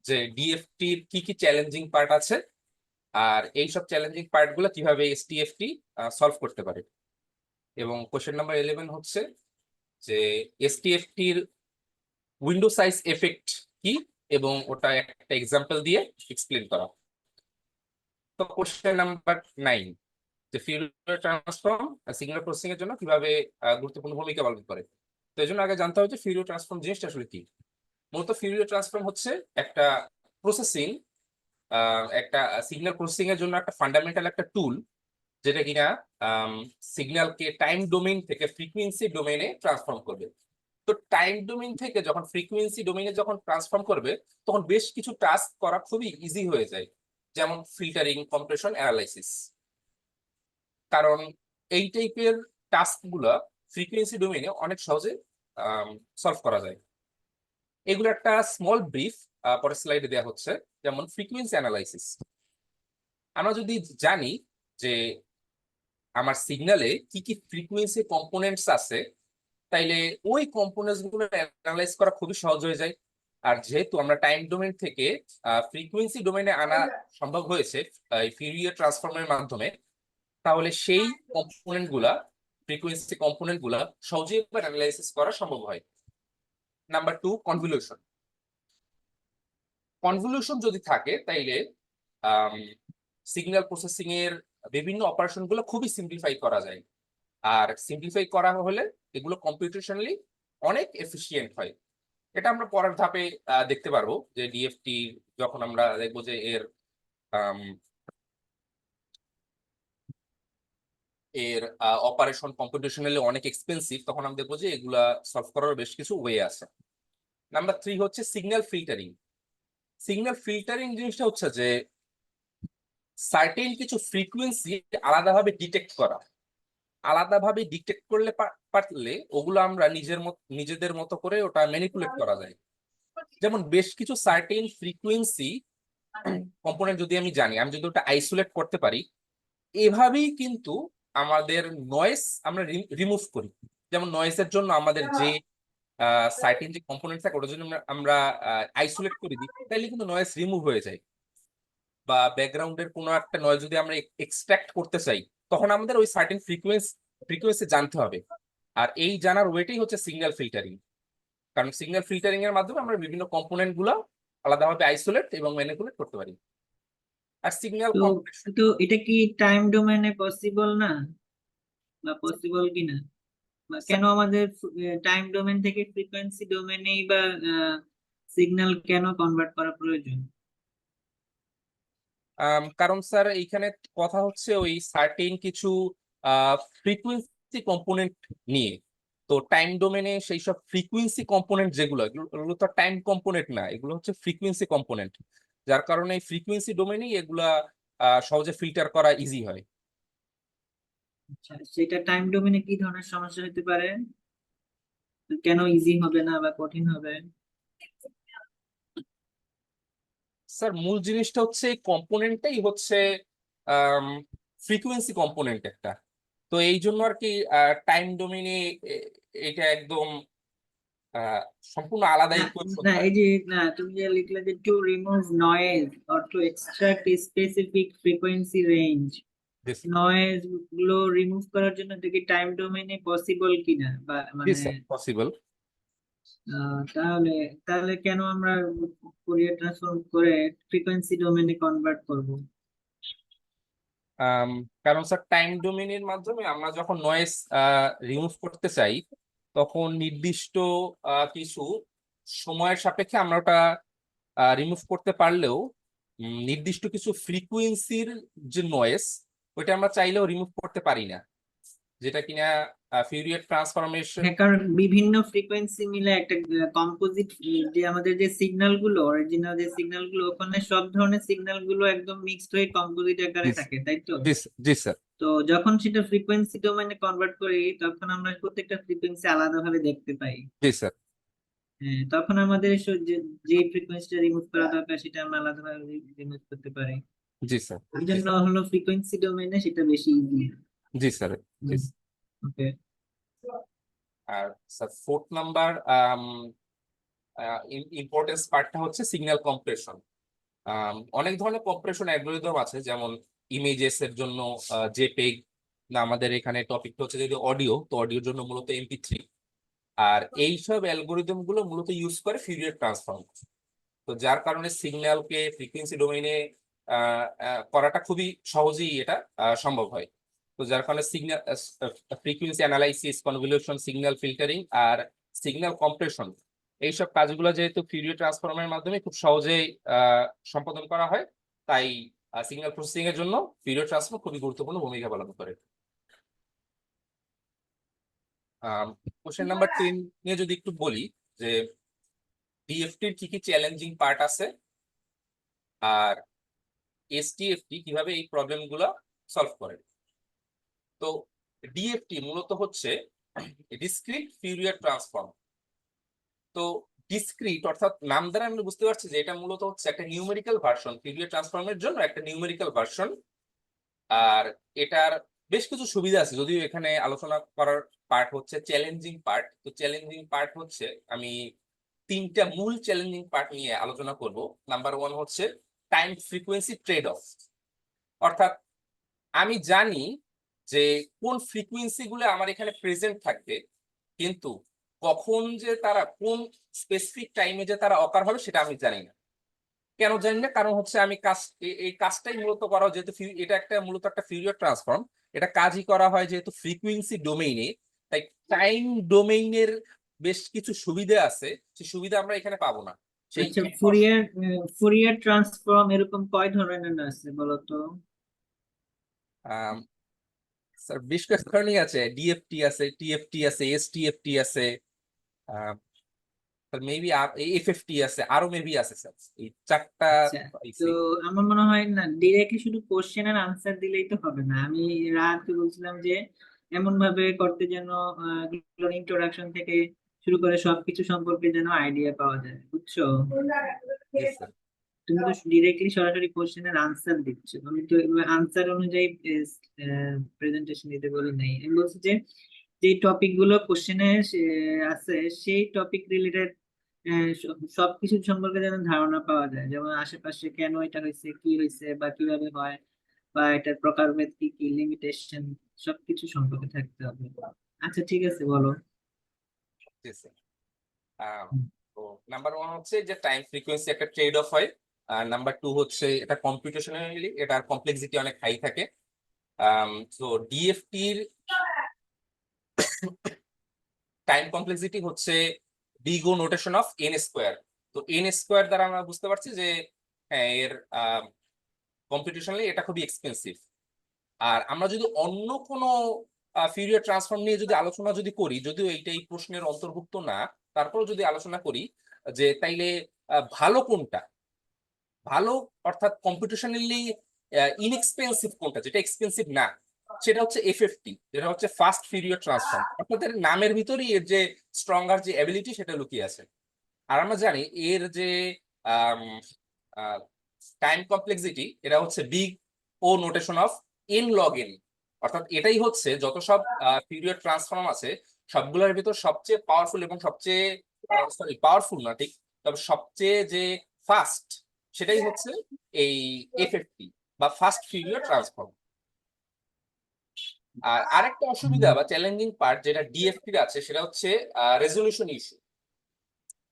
যে ডিএফটির কি কি চ্যালেঞ্জিং পার্ট আছে আর এই সব চ্যালেঞ্জিং পার্ট গুলো কিভাবে এসটিএফটি সলভ করতে পারে। এবং কোশ্চেন নাম্বার 11 হচ্ছে যে এসটিএফটির উইন্ডো সাইজ এফেক্ট কি এবং ওটা একটা এক্সাম্পল দিয়ে এক্সপ্লেন করা। তো কোশ্চেন নাম্বার 9, যে ফিউরিয়ার ট্রান্সফর্ম সিগন্যাল প্রসেসিং এর জন্য কিভাবে গুরুত্বপূর্ণ ভূমিকা পালন করে। তো এই জন্য আগে জানতে হবে যে ফিউরিয়ার ট্রান্সফর্ম জিনিসটা আসলে কি। মূলত ফিউরিয়ার ট্রান্সফর্ম হচ্ছে একটা প্রসেসিং, একটা সিগন্যাল প্রসেসিং এর জন্য একটা ফান্ডামেন্টাল একটা টুল, যেটা কিনা সিগন্যালকে টাইম ডোমেইন থেকে ফ্রিকোয়েন্সি ডোমেইনে ট্রান্সফর্ম করবে। তো টাইম ডোমেইন থেকে যখন ফ্রিকোয়েন্সি ডোমেইনে যখন ট্রান্সফর্ম করবে তখন বেশ কিছু টাস্ক করা খুবই ইজি হয়ে যায়, যেমন ফিল্টারিং, কম্প্রেশন, অ্যানালাইসিস। কারণ এই টাইপের টাস্ক গুলা ফ্রিকোয়েন্সি ডোমেইনে অনেক সহজে সলভ করা যায়। এগুলো একটা স্মল ব্রিফ পরের স্লাইডে দেওয়া হচ্ছে। যেমন ফ্রিকোয়েন্সি অ্যানালাইসিস, আমরা যদি জানি যে আমার সিগন্যালে কি কি ফ্রিকোয়েন্সি কম্পোনেন্টস আছে, তাইলে ওই কম্পোনেন্টস গুলো অ্যানালাইজ করা খুবই সহজ হয়ে যায়। আর যেহেতু আমরা টাইম ডোমেইন থেকে ফ্রিকোয়েন্সি ডোমেইনে আনা সম্ভব হয়েছে ফিউরিয়ার ট্রান্সফর্মের মাধ্যমে, তাহলে সেই কম্পোনেন্ট গুলা, ফ্রিকোয়েন্সি কম্পোনেন্ট গুলা সহজেই অ্যানালাইসিস করা সম্ভব হয়। Number 2, convolution. কনভলিউশন যদি থাকে তাইলে সিগন্যাল প্রসেসিং এর বিভিন্ন অপারেশন গুলো খুবই সিম্পলিফাই করা যায়। আর সিম্পলিফাই করা হলে এগুলো কম্পিউটেশনালি অনেক এফিসিয়েন্ট হয়। এটা আমরা পরের ধাপে দেখতে পারবো যে ডিএফটি যখন আমরা দেখবো যে এর আম, এর অপারেশন কম্পিউটেশনালি অনেক এক্সপেন্সিভ, তখন আমরা দেখবো যে এগুলা সলভ করার বেশ কিছু ওয়ে আছে। নাম্বার 3 হচ্ছে সিগন্যাল ফিল্টারিং। সিগন্যাল ফিল্টারিং জিনিসটা হচ্ছে যে সার্টেন কিছু ফ্রিকোয়েন্সি আলাদাভাবে ডিটেক্ট করা। আলাদাভাবে ডিটেক্ট করলে পারলে ওগুলো আমরা নিজেদের মতো করে ওটা ম্যানিপুলেট করা যায়। যেমন বেশ কিছু সার্টেন ফ্রিকোয়েন্সি কম্পোনেন্ট যদি আমি জানি, আমি যদি ওটা আইসোলেট করতে পারি, এভাবেই কিন্তু আমাদের নয়েজ আমরা রিমুভ করি। যেমন নয়েজের জন্য আমাদের যে সার্টেন যে কম্পোনেন্ট থাকে ওটার জন্য আমরা আইসোলেট করে দিই, তাইলে কিন্তু নয়েজ রিমুভ হয়ে যায়। বা ব্যাকগ্রাউন্ডের কোনো একটা নয়েজ যদি আমরা এক্সট্রাক্ট করতে চাই, তখন আমাদের ওই সার্টেন ফ্রিকোয়েন্সি জানতে হবে। আর এই জানার ওয়েটাই হচ্ছে সিগন্যাল ফিল্টারিং। কারণ সিগন্যাল ফিল্টারিং এর মাধ্যমে আমরা বিভিন্ন কম্পোনেন্ট গুলো আলাদাভাবে আইসোলেট এবং ম্যানিপুলেট করতে পারি। আর সিগন্যাল তো কম্পিউটেশন। তো এটা কি টাইম ডোমেনে পসিবল না, বা পসিবল কিনা, বা কেন আমাদের টাইম ডোমেন থেকে ফ্রিকোয়েন্সি ডোমেনেই বা সিগন্যাল কেন কনভার্ট করা প্রয়োজন? কারণ স্যার এইখানে কথা হচ্ছে ওই সার্টেন কিছু ফ্রিকোয়েন্সি কম্পোনেন্ট নিয়ে। তো টাইম ডোমেনে সেই সব ফ্রিকোয়েন্সি কম্পোনেন্ট যেগুলো, এগুলো তো টাইম কম্পোনেন্ট না, এগুলো হচ্ছে ফ্রিকোয়েন্সি কম্পোনেন্ট। যার কারণে এই ফ্রিকোয়েন্সি ডোমেনেই এগুলা সহজে ফিল্টার করা ইজি হয়। আচ্ছা, সেটা টাইম ডোমেনে কি ধরনের সমস্যা হতে পারে? কেন ইজি হবে না বা কঠিন হবে? স্যার মূল জিনিসটা হচ্ছে কম্পোনেন্টটাই হচ্ছে ফ্রিকোয়েন্সি কম্পোনেন্ট একটা। তো এই জন্য আর কি টাইম ডোমেইনে এটা একদম আহ, সম্পূর্ণ আলাদা না, ইকুয়েশন না, হয়। এই যে না, তুমি যে লিখলে যে to remove noise or two extract specific frequency range, this noise গুলো রিমুভ করার জন্য দেখি টাইম ডোমেইনে পসিবল কিনা, বা দিস মানে পসিবল। তাহলে তাহলে কেন আমরা ফুরিয়ার ট্রান্সফর্ম করে ফ্রিকোয়েন্সি ডোমেইনে কনভার্ট করব? কারণ স্যার টাইম ডোমেইনের মাধ্যমে আমরা যখন নয়েজ রিমুভ করতে চাই, তখন নির্দিষ্ট কিছু সময়ের সাপেক্ষে আমরা ওটা রিমুভ করতে পারলেও নির্দিষ্ট কিছু ফ্রিকোয়েন্সির যে নয়েজ, ওইটা আমরা চাইলেও রিমুভ করতে পারি না, যেটা কিনা ফিউরিয়ার ট্রান্সফরমেশন। হ্যাঁ, কারণ বিভিন্ন ফ্রিকোয়েন্সি মিলে একটা কম্পোজিট, যে আমাদের যে সিগন্যাল গুলো, অরিজিনাল যে সিগন্যাল গুলো, ওখানে সব ধরনের সিগন্যাল গুলো একদম মিক্সড হয়ে কম্পোজিট আকারে থাকে, তাই তো? জি স্যার। তো যখন সেটা ফ্রিকোয়েন্সি ডোমেইনে কনভার্ট করি, তখন আমরা প্রত্যেকটা ফ্রিকোয়েন্সি আলাদাভাবে দেখতে পাই। জি স্যার। হ্যাঁ, তখন আমাদের যে ফ্রিকোয়েন্সিটা রিমুভ করা দরকার সেটা আমরা আলাদাভাবে রিমুভ করতে পারি। জি স্যার। এই জি জন্য হলো ফ্রিকোয়েন্সি ডোমেইনে সেটা বেশি ইজি। জি স্যার। জি। ওকে। আর স্যার 4th নাম্বার, ইম্পর্টেন্স পার্টটা হচ্ছে সিগন্যাল কম্প্রেশন। অনেক ধরনের কম্প্রেশন অ্যালগরিদম আছে, যেমন ইমেজেস এর জন্য জেপেগ, না আমাদের এখানে টপিকটা হচ্ছে যদি অডিও, তো অডিওর জন্য মূলত MP3। আর এইসব অ্যালগরিদম গুলো মূলত ইউজ করে ফিউরিয়ার ট্রান্সফর্ম। তো যার কারণে সিগন্যালকে ফ্রিকোয়েন্সি ডোমেইনে করাটা খুবই সহজেই এটা সম্ভব হয়। তো যার কারণে signal frequency analysis, convolution, signal filtering আর সিগন্যাল কম্প্রেশন, এইসব কাজগুলো যেহেতু ফিউরিয়ার ট্রান্সফর্মের মাধ্যমে খুব সহজেই সম্পাদন করা হয়, তাই সিগন্যাল প্রসেসিং এর জন্য ফিউরিয়ার ট্রান্সফর্ম খুবই গুরুত্বপূর্ণ ভূমিকা পালন করে। কোশ্চেন নাম্বার 10 নিয়ে যদি একটু বলি, যে ডিএফটির কি কি চ্যালেঞ্জিং পার্ট আছে আর এসটিএফটি কিভাবে এই প্রবলেম গুলো সলভ করে। তো ডিএফটি মূলত হচ্ছে ডিসক্রিট ফিউরিয়ার ট্রান্সফর্ম। তো ডিসক্রিট অর্থাৎ নাম দ্বারা আমরা বুঝতে পারছি যে এটা মূলত হচ্ছে একটা নিউমেরিক্যাল ভার্সন, ফিউরিয়ার ট্রান্সফর্মের জন্য একটা নিউমেরিক্যাল ভার্সন। আর এটার বেশ কিছু সুবিধা আছে, যদিও এখানে আলোচনা করার পার্ট হচ্ছে চ্যালেঞ্জিং পার্ট। তো চ্যালেঞ্জিং পার্ট হচ্ছে আমি তিনটা মূল চ্যালেঞ্জিং পার্ট নিয়ে আলোচনা করব। নাম্বার 1 হচ্ছে টাইম ফ্রিকোয়েন্সি ট্রেড অফ। অর্থাৎ আমি জানি যে কোন ফ্রিকোয়েন্সি গুলো আমার এখানে প্রেজেন্ট থাকবে, কিন্তু কখন যে তারা কোন স্পেসিফিক টাইমে যে তারা অকার হবে সেটা আমি জানি না। কেন জানি না? কারণ হচ্ছে আমি এই কাজটাই মূলত করা হয় যেহেতু এটা একটা মূলত একটা ফিউরিয়ার ট্রান্সফর্ম, এটা কাজই করা হয় যেহেতু ফ্রিকোয়েন্সি ডোমেইনে। তাই টাইম ডোমেইনের বেশ কিছু সুবিধা আছে, সেই সুবিধা আমরা এখানে পাবো না। সেই আচ্ছা, ফুরিয়ার ট্রান্সফর্ম এরকম কয় ধরনের আছে বলতো? স্যার বেশ কয়েক ধরনের আছে, ডিএফটি আছে, টিএফটি আছে, এসটিএফটি আছে, মেবি এফএফটি আছে, আরো মেবি আছে স্যার, এই চারটা আচ্ছা, তো পাইছি। আমার মনে হয় না ডিরেক্টলি শুধু কোশ্চেন আর আনসার দিলেই তো হবে না। আমি রাতকে বলছিলাম যে এমন ভাবে করতে যেন ইন্ট্রোডাকশন থেকে শুরু করে সবকিছু সম্পর্কে যেন আইডিয়া পাওয়া যায়, বুঝছো? Yes, sir. তুমি তো ডিরেক্টলি সরাসরি কোশ্চেনের আনসার দিচ্ছ, আমি তো আনসার অনুযায়ী প্রেজেন্টেশন দিতে বলি নাই। আমি বলছি যে যে টপিক গুলো কোশ্চেনে আছে সেই টপিক রিলেটেড সবকিছু সম্পর্কে যেন ধারণা পাওয়া যায়, যেমন আশেপাশে কেন এটা হয়েছে, কি হয়েছে, বা কিভাবে হয়, বা এটার প্রকারভেদ কি কি, লিমিটেশন, সবকিছু সম্পর্কে থাকতে হবে। আচ্ছা, ঠিক আছে, বলো। Yes, sir. তো নাম্বার 1 হচ্ছে যে টাইম ফ্রিকোয়েন্সি একটা ট্রেড অফ হয়। আর নাম্বার 2 হচ্ছে এটা কম্পিউটেশনালি এটার কমপ্লেক্সিটি অনেক হাই থাকে। তো ডিএফটির টাইম কমপ্লেক্সিটি হচ্ছে big O notation of N square. তো এন স্কোয়ার দ্বারা আমরা বুঝতে পারছি যে হ্যাঁ এর কম্পিউটেশনালি এটা খুবই এক্সপেন্সিভ। আর আমরা যদি অন্য কোনো ফিউরিয়ার ট্রান্সফর্ম নিয়ে যদি আলোচনা যদি করি, যদিও এইটাই প্রশ্নের অন্তর্ভুক্ত না, তারপরেও যদি আলোচনা করি যে তাইলে ভালো কোনটা, ভালো অর্থাৎ কম্পিউটেশনালি ইনএক্সপেন্সিভ কোনটা, যেটা এক্সপেন্সিভ না, সেটা হচ্ছে এফএফটি, যেটা হচ্ছে ফাস্ট ফিউরিয়ার ট্রান্সফর্ম। অর্থাৎ এর নামের ভিতরেই এর যে স্ট্রঙ্গার যে অ্যাবিলিটি সেটা লুকিয়ে আছে। আর আমরা জানি এর যে টাইম কমপ্লেক্সিটি এটা হচ্ছে big O notation of N log N. অর্থাৎ এটাই হচ্ছে যত সব ফিউরিয়ার ট্রান্সফর্ম আছে সবগুলোর ভিতর সবচেয়ে পাওয়ারফুল এবং সবচেয়ে সরি পাওয়ারফুল না ঠিক, তবে সবচেয়ে যে ফাস্ট সেটাই হচ্ছে এই এফএফটি বা ফাস্ট ফিউরিয়ার ট্রান্সফর্ম। আর আরেকটা অসুবিধা বা চ্যালেঞ্জিং পার্ট যেটা ডিএফটি আছে সেটা হচ্ছে রেজলিউশন ইস্যু।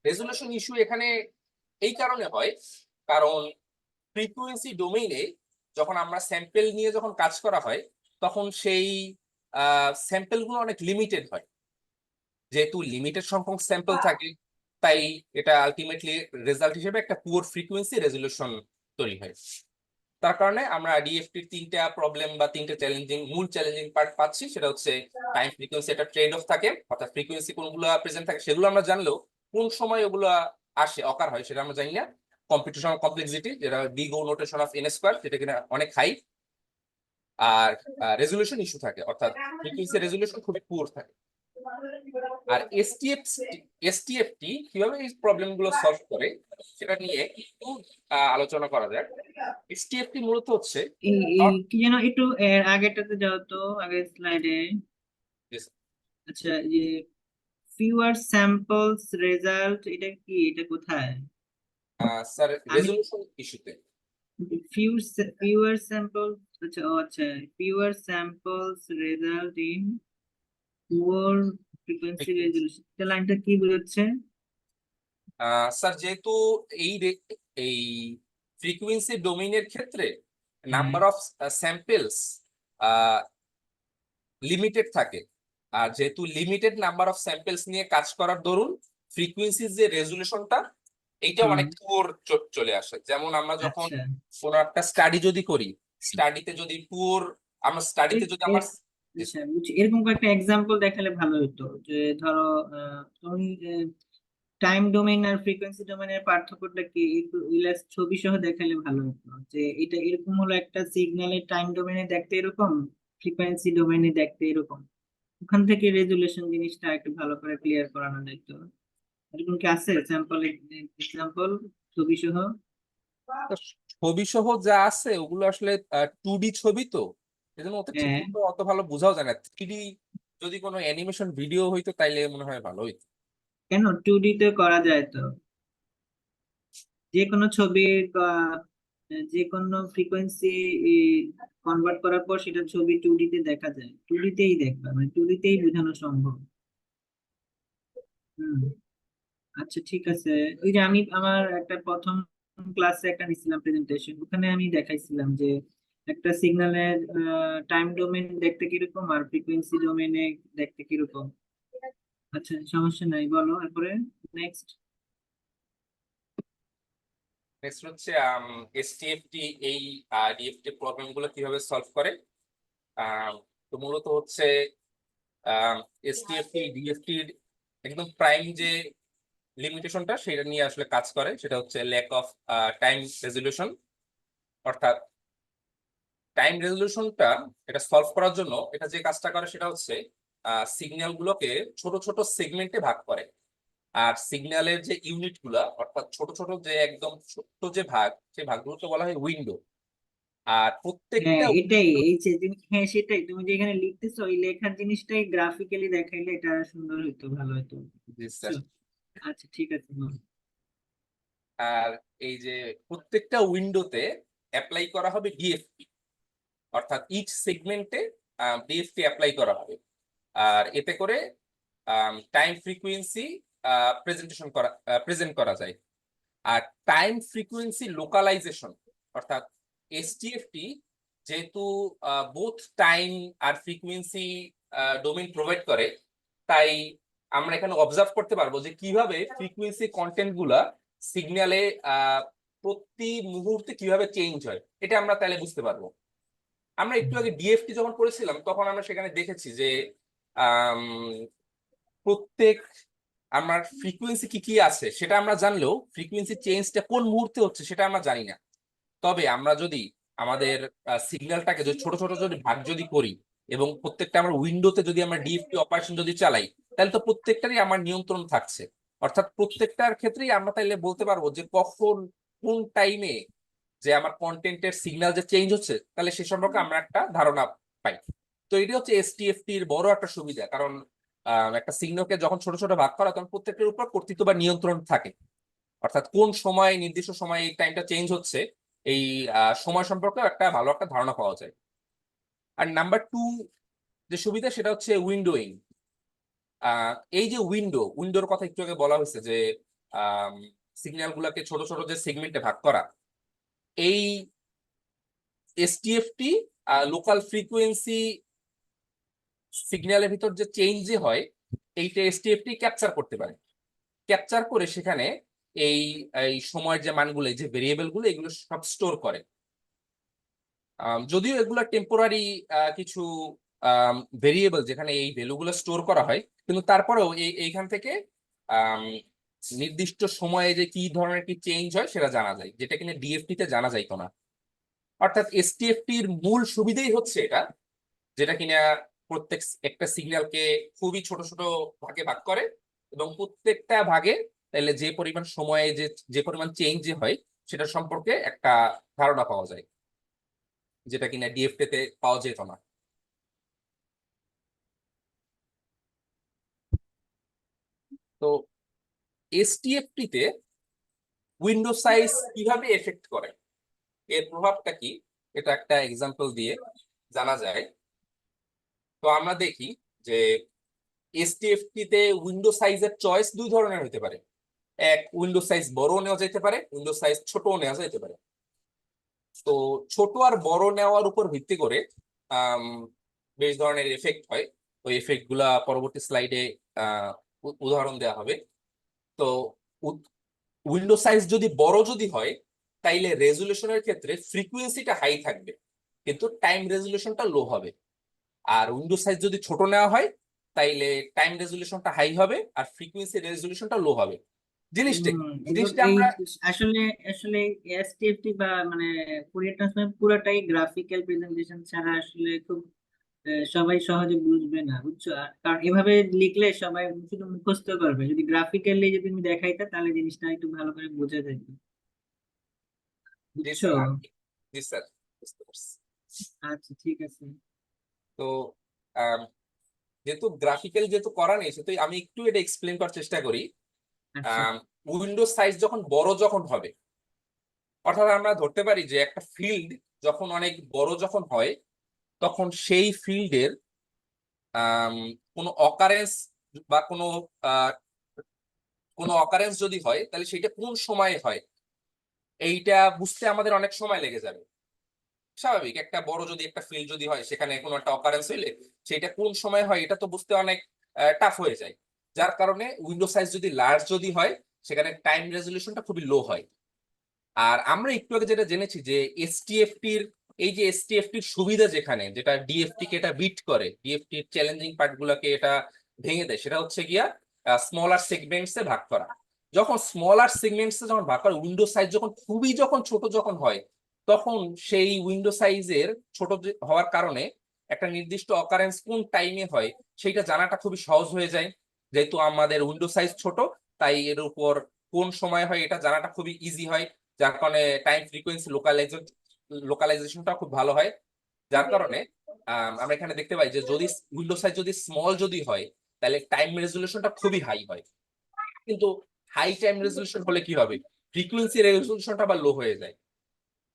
রেজলিউশন ইস্যু এখানে এই কারণে হয় কারণ ফ্রিকোয়েন্সি ডোমেইনে যখন আমরা স্যাম্পল নিয়ে যখন কাজ করা হয় তখন সেই স্যাম্পল গুলো অনেক লিমিটেড হয়। যেহেতু লিমিটেড সংখ্যক স্যাম্পল থাকে, তাই এটা আলটিমেটলি রেজাল্ট হিসেবে একটা পুয়ার ফ্রিকোয়েন্সি রেজলিউশন তৈরি হয়। তার কারণে আমরা ডিএফটির তিনটা প্রবলেম বা তিনটা মূল চ্যালেঞ্জিং পার্ট পাচ্ছি। সেটা হচ্ছে টাইম ফ্রিকোয়েন্সি একটা ট্রেড অফ থাকে, অর্থাৎ ফ্রিকোয়েন্সি কোনগুলো প্রেজেন্ট থাকে সেগুলো আমরা জানলেও কোন সময় ওগুলো আসে অকার হয় সেটা আমরা জানি না। কম্পিউটেশনাল কমপ্লেক্সিটি যেটা big O notation of N square, যেটা কিনা অনেক হাই। আর রেজলিউশন ইস্যু থাকে, অর্থাৎ ফ্রিকোয়েন্সি রেজলিউশন খুবই পুয়ার থাকে। আর এসটিএফটি কিভাবে এই প্রবলেম গুলো সলভ করে সেটা নিয়ে একটু আলোচনা করা যাক। এসটিএফটি মূলত হচ্ছে কি যেন একটু এর আগেরটাতে যাও তো, আগের স্লাইডে। Yes, আচ্ছা, যে ফিউয়ার স্যাম্পলস রেজাল্ট, এটা কি, এটা কোথায়? স্যার আমি রেজলিউশন ইস্যুতে। ফিউয়ার স্যাম্পল, আচ্ছা ও আচ্ছা, fewer samples result in poor frequency resolution, এটা লাইনটা কি বোঝাচ্ছে? স্যার যেহেতু এই ফ্রিকুয়েন্সি ডোমেইনের ক্ষেত্রে হ্যাঁ, নাম্বার অফ স্যাম্পলস লিমিটেড থাকে, আর যেহেতু লিমিটেড নাম্বার অফ স্যাম্পলস নিয়ে কাজ করার দরুন ফ্রিকুয়েন্সির যে রেজলিউশনটা এইটা হুম, অনেক পুয়ার চলে আসে। যেমন আমরা যখন আচ্ছা। কোনো একটা স্টাডি যদি করি, স্টাডিতে যদি পুয়ার, আমরা স্টাডিতে এর- যদি এর- আমার আচ্ছা বুঝছি, এরকম একটা এক্সাম্পল দেখালে ভালো হতো, যে ধরো তুমি টাইম ডোমেইন আর ফ্রিকোয়েন্সি ডোমেইনের পার্থক্যটা কি একটু ছবি সহ দেখালে ভালো হতো, যে এটা এরকম হলো একটা সিগন্যালের টাইম ডোমেইনে দেখতে এরকম, ফ্রিকোয়েন্সি ডোমেইনে দেখতে এরকম, ওখান থেকে রেজুলেশন জিনিসটা একটু ভালো করে ক্লিয়ার করানো যেত। এরকম কি আছে স্যাম্পল, এক্সাম্পল ছবি সহ? ছবি সহ যা আছে ওগুলো আসলে 2D ছবি, তো এজন্য ওতে ঠিক হ্যাঁ, মতো অত ভালো বোঝাও যায় না। 3D যদি কোনো অ্যানিমেশন ভিডিও হইতো তাইলে মনে হয় ভালো হইতো। কেন 2D তে করা যায় তো, যে কোনো ছবির বা যে কোনো ফ্রিকোয়েন্সি কনভার্ট করার পর সেটা ছবি 2D তে দেখা যায়, 2D তেই দেখবা, মানে 2D তেই বোঝানো সম্ভব। হুম, আচ্ছা ঠিক আছে। ওই যে আমি আমার একটা প্রথম ক্লাসে একটা নিছিলাম প্রেজেন্টেশন, ওখানে আমি দেখাইছিলাম যে একটা সিগন্যালের টাইম ডোমেন দেখতে কিরকম আর ফ্রিকোয়েন্সি ডোমেনে দেখতে কিরকম। আচ্ছা সমস্যা নাই, বলো এরপরে। নেক্সট। নেক্সট হচ্ছে এসটিএফটি, এই ডিএফটি প্রবলেম গুলো কিভাবে সলভ করে। আম, তো মূলত হচ্ছে এসটিএফটি ডিএফটির একদম প্রাইম যে লিমিটেশনটা সেটা নিয়ে আসলে কাজ করে, সেটা হচ্ছে ল্যাক অফ টাইম রেজলিউশন। অর্থাৎ টাইম রেজলিউশনটা এটা সলভ করার জন্য এটা যে কাজটা করে সেটা হচ্ছে সিগন্যাল গুলোকে ছোট ছোট সেগমেন্টে ভাগ করে। আর সিগন্যালের যে ইউনিট গুলা, অর্থাৎ ছোট ছোট যে একদম ছোট্ট যে ভাগ, সেই ভাগগুলোকে বলা হয় উইন্ডো। আর হ্যাঁ প্রত্যেকটা এটাই, এই যে হ্যাঁ সেটাই, তুমি যে এখানে লিখতেছো ওই লেখার জিনিসটাই গ্রাফিক্যালি দেখাইলে এটা আরো সুন্দর হতো, ভালো হতো, জি বুঝছো? স্যার। আচ্ছা ঠিক আছে, বলো। আর এই যে প্রত্যেকটা উইন্ডোতে অ্যাপ্লাই করা হবে ডিএফটি, অর্থাৎ ইচ সেগমেন্টে ডিএফটি অ্যাপ্লাই করা হবে। আর এতে করে টাইম ফ্রিকুয়েন্সি প্রেজেন্ট করা যায়। আর টাইম ফ্রিকুয়েন্সি লোকালাইজেশন, অর্থাৎ এসটিএফটি যেহেতু বোথ টাইম আর ফ্রিকুয়েন্সি ডোমেইন প্রোভাইড করে, তাই আমরা এখানে অবজার্ভ করতে পারবো যে কিভাবে ফ্রিকুয়েন্সি কন্টেন্ট গুলা সিগন্যালে প্রতি মুহূর্তে কিভাবে চেঞ্জ হয়, এটা আমরা তাহলে বুঝতে পারবো। আমরা একটু আগে ডিএফটি যখন পড়েছিলাম তখন আমরা সেখানে দেখেছি যে আম, প্রত্যেক আমার ফ্রিকুয়েন্সি কি কি আছে সেটা আমরা জানলেও ফ্রিকুয়েন্সি চেঞ্জটা কোন মুহূর্তে হচ্ছে সেটা আমরা জানি না। তবে আমরা যদি আমাদের সিগন্যালটাকে যদি ছোট ছোট যদি ভাগ যদি করি এবং প্রত্যেকটা আমরা উইন্ডোতে যদি আমরা ডিএফটি অপারেশন যদি চালাই, তাহলে তো প্রত্যেকটারই আমার নিয়ন্ত্রণ থাকছে। অর্থাৎ প্রত্যেকটার ক্ষেত্রেই আমরা তাইলে বলতে পারবো যে কখন কোন টাইমে যে আমার কন্টেন্টের সিগন্যাল যে চেঞ্জ হচ্ছে, তাহলে সে সম্পর্কে আমরা একটা ধারণা পাই। তো এটি হচ্ছে এসটিএফটির বড় একটা সুবিধা, কারণ একটা সিগন্যালকে যখন ছোট ছোট ভাগ করা হয়, তখন প্রত্যেকটার উপর কর্তৃত্ব বা নিয়ন্ত্রণ থাকে। অর্থাৎ কোন সময় নির্দিষ্ট সময় এই টাইমটা চেঞ্জ হচ্ছে, এই সময় সম্পর্কে একটা ভালো একটা ধারণা পাওয়া যায়। আর নাম্বার টু যে সুবিধা সেটা হচ্ছে উইন্ডোইং। এই যে উইন্ডোর কথা একটু আগে বলা হয়েছে যে সিগন্যাল গুলাকে ছোট ছোট যে সেগমেন্টে ভাগ করা, এই এসটিএফটি লোকাল ফ্রিকোয়েন্সি সিগন্যালের ভিতর যে চেঞ্জ যে হয়, এইটা এসটিএফটি ক্যাপচার করতে পারে। ক্যাপচার করে সেখানে এই এই সময়ের যে মানগুলো, এই যে ভেরিয়েবল গুলো, এগুলো সব স্টোর করে। যদিও এগুলো টেম্পোরারি কিছু ভেরিয়েবল যেখানে এই ভ্যালুগুলো স্টোর করা হয়, কিন্তু তারপরেও এইখান থেকে আম, নির্দিষ্ট সময়ে যে কি ধরনের কি চেঞ্জ হয় সেটা জানা যায়, যেটা কিনা ডিএফটি তে জানা যাইতো না। অর্থাৎ এসটিএফটির মূল সুবিধাই হচ্ছে এটা, যেটা কিনা প্রত্যেক একটা সিগন্যালকে খুবই ছোট ছোট ভাগে ভাগ করে, এবং প্রত্যেকটা ভাগে তাহলে যে পরিমাণ সময়ে যে যে পরিমাণ চেঞ্জ যে হয় সেটা সম্পর্কে একটা ধারণা পাওয়া যায়, যেটা কিনা ডিএফটি তে পাওয়া যেত না। তো এসটিএফটি তে উইন্ডো সাইজ কিভাবে এফেক্ট করে, এর প্রভাবটা কি, এটা একটা এক্সাম্পল দিয়ে জানা যায়। তো আমরা দেখি যে এসটিএফটি তে উইন্ডো সাইজের চয়েস দুই ধরনের হতে পারে। এক, উইন্ডো সাইজ বড় নেওয়া যেতে পারে, উইন্ডো সাইজ ছোট নেওয়া যেতে পারে। তো ছোট আর বড় নেওয়ার উপর ভিত্তি করে আম, বেশ ধরনের এফেক্ট হয়। ওই এফেক্ট গুলা পরবর্তী স্লাইডে উদাহরণ দেওয়া হবে। তো উইন্ডো সাইজ যদি বড় যদি হয়, তাইলে রেজুলেশনের ক্ষেত্রে ফ্রিকুয়েন্সিটা হাই থাকবে, কিন্তু টাইম রেজুলেশনটা লো হবে। আর উইন্ডো সাইজ যদি ছোট নেওয়া হয়, তাইলে টাইম রেজুলেশনটা হাই হবে আর ফ্রিকুয়েন্সি রেজুলেশনটা লো হবে। জিনিসটা কি? জিনিসটা এই আমরা আসলে আসলে এসটিএফটি বা মানে ফুরিয়ার ট্রান্সফর্ম পুরাটাই গ্রাফিক্যাল প্রেজেন্টেশন ছাড়া আসলে খুব সবাই সহজে বুঝবে না, বুঝছো? কারণ এভাবে লিখলে সবাই শুধু মুখস্থ করবে। যদি গ্রাফিক্যালি যদি তুমি দেখাইতে তাহলে জিনিসটা একটু ভালো করে বোঝা যেত, জি বুঝছো? স্যার, জি স্যার, বুঝতে পারছি। আচ্ছা, ঠিক আছে। তো আম, যেহেতু গ্রাফিক্যাল যেহেতু করা নেই, সেহেতু আমি একটু এটা এক্সপ্লেন করার চেষ্টা করি। আচ্ছা। উইন্ডো সাইজ যখন বড় যখন হবে, অর্থাৎ আমরা ধরতে পারি যে একটা ফিল্ড যখন অনেক বড় যখন হয়, তখন সেই ফিল্ডের কোনো অকারেন্স বা আহ, কোনো অকারেন্স যদি হয়, তাহলে সেটা কোন সময়ে হয় এইটা বুঝতে আমাদের অনেক সময় লেগে যাবে। স্বাভাবিক, একটা বড় যদি একটা ফিল্ড যদি হয়, সেখানে কোনো একটা অকারেন্স হইলে সেটা কোন সময় হয় এটা তো বুঝতে অনেক টাফ হয়ে যায়। যার কারণে উইন্ডো সাইজ যদি লার্জ যদি হয়, সেখানে টাইম রেজলিউশনটা খুবই লো হয়। আর আমরা একটু আগে যেটা জেনেছি যে এসটিএফটির এই যে এসটিএফটির সুবিধা, যেখানে যেটা ডিএফটি কে এটা বিট করে, ডিএফটির চ্যালেঞ্জিং পার্ট গুলাকে এটা ভেঙে দেয়, সেটা হচ্ছে গিয়া স্মলার সেগমেন্টস এ ভাগ করা। যখন স্মলার সেগমেন্টস এ যখন ভাগ করা, উইন্ডো সাইজ যখন খুবই যখন ছোট যখন হয়, তখন সেই উইন্ডো সাইজের ছোট হওয়ার কারণে একটা নির্দিষ্ট অকারেন্স কোন টাইমে হয় সেইটা জানাটা খুবই সহজ হয়ে যায়। যেহেতু আমাদের উইন্ডো সাইজ ছোট, তাই এর উপর কোন সময় হয় এটা জানাটা খুবই ইজি হয়। যার কারণে টাইম ফ্রিকোয়েন্সি লোকালাইজেশনটা খুব ভালো হয়। যার কারণে আমরা এখানে দেখতে পাই যে যদি উইন্ডো সাইজ যদি স্মল যদি হয়, তাহলে টাইম রেজলিউশনটা খুবই হাই হয়। কিন্তু হাই টাইম রেজলিউশন হলে কি হবে, ফ্রিকোয়েন্সি রেজলিউশনটা আবার লো হয়ে যায়।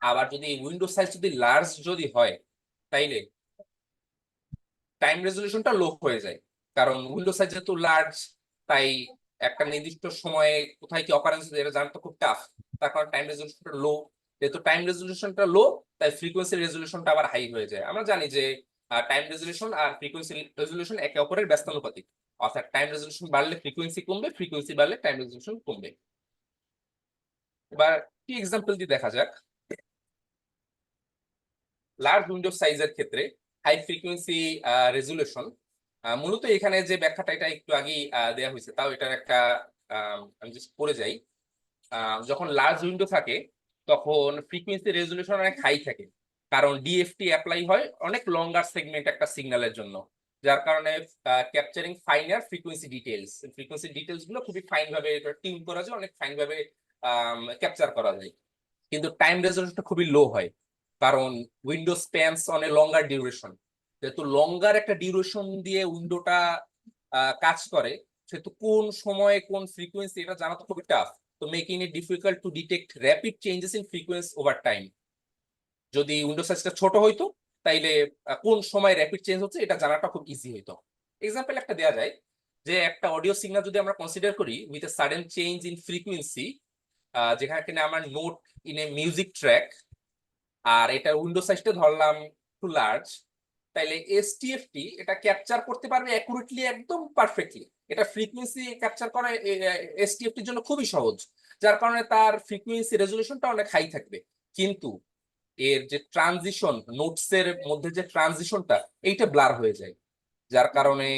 আবার যদি উইন্ডো সাইজ যদি লার্জ যদি হয়, তাইলে টাইম রেজলিউশনটা লো হয়ে যায়। কারণ উইন্ডো সাইজ যেহেতু লার্জ, তাই একটা নির্দিষ্ট সময়ে কোথায় কি অকারেন্স এটা জানতে খুব টাফ। তার কারণে টাইম রেজলিউশনটা লো। যেহেতু টাইম রেজলিউশনটা লো, তাই ফ্রিকোয়েন্সি রেজলিউশনটা আবার হাই হয়ে যায়। আমরা জানি যে টাইম রেজলিউশন আর ফ্রিকোয়েন্সি রেজলিউশন একে অপরের ব্যস্তানুপাতিক। অর্থাৎ টাইম রেজলিউশন বাড়লে ফ্রিকোয়েন্সি কমবে, ফ্রিকোয়েন্সি বাড়লে টাইম রেজলিউশন কমবে। এবার কি এক্সাম্পল দিয়ে দেখা যাক। লার্জ উইন্ডো সাইজের ক্ষেত্রে হাই ফ্রিকোয়েন্সি রেজুলেশন, মূলত এখানে যে ব্যাখ্যাটা এটা একটু আগেই দেওয়া হয়েছে, তাও এটার একটা আমি জাস্ট পড়ে যাই। যখন লার্জ উইন্ডো থাকে, তখন ফ্রিকোয়েন্সি রেজুলেশন অনেক হাই থাকে, কারণ ডিএফটি অ্যাপ্লাই হয় অনেক লঙ্গার সেগমেন্ট একটা সিগন্যালের জন্য। যার কারণে ক্যাপচারিং ফাইনার ফ্রিকোয়েন্সি ডিটেলস গুলো খুবই ফাইন ভাবে টিউন করা যায়, অনেক ফাইন ভাবে ক্যাপচার করা যায়। কিন্তু টাইম রেজলিউশনটা খুবই লো হয়, কারণ উইন্ডো স্প্যানস অনেক লঙ্গার ডিউরেশন। যেহেতু লঙ্গার একটা ডিউরেশন দিয়ে উইন্ডোটা কাজ করে, সেহেতু কোন সময়ে কোন ফ্রিকোয়েন্সি এটা জানা তো খুবই টাফ। তো making it difficult to detect rapid changes in frequency over time. যদি উইন্ডো সাইজটা ছোট হইতো, তাইলে কোন সময় র্যাপিড চেঞ্জ হচ্ছে এটা জানাটা খুব ইজি হইতো। এক্সাম্পল একটা দেওয়া যায়, যে একটা অডিও সিগন্যাল যদি আমরা কনসিডার করি with a sudden change in frequency, যেখানে কিনা আমরা note in a music track, আর এটা উইন্ডো সাইজটা ধরলাম টু লার্জ, তাইলে এসটিএফটি এটা ক্যাপচার করতে পারবে অ্যাকুরেটলি, একদম পারফেক্টলি। এটা ফ্রিকোয়েন্সি ক্যাপচার করা এসটিএফটির জন্য খুবই সহজ। যার কারণে তার ফ্রিকোয়েন্সি রেজলিউশনটা অনেক হাই থাকবে। কিন্তু এর যে ট্রানজিশন, নোটস এর মধ্যে যে ট্রানজিশনটা, এইটা ব্লার হয়ে যায়। যার কারণে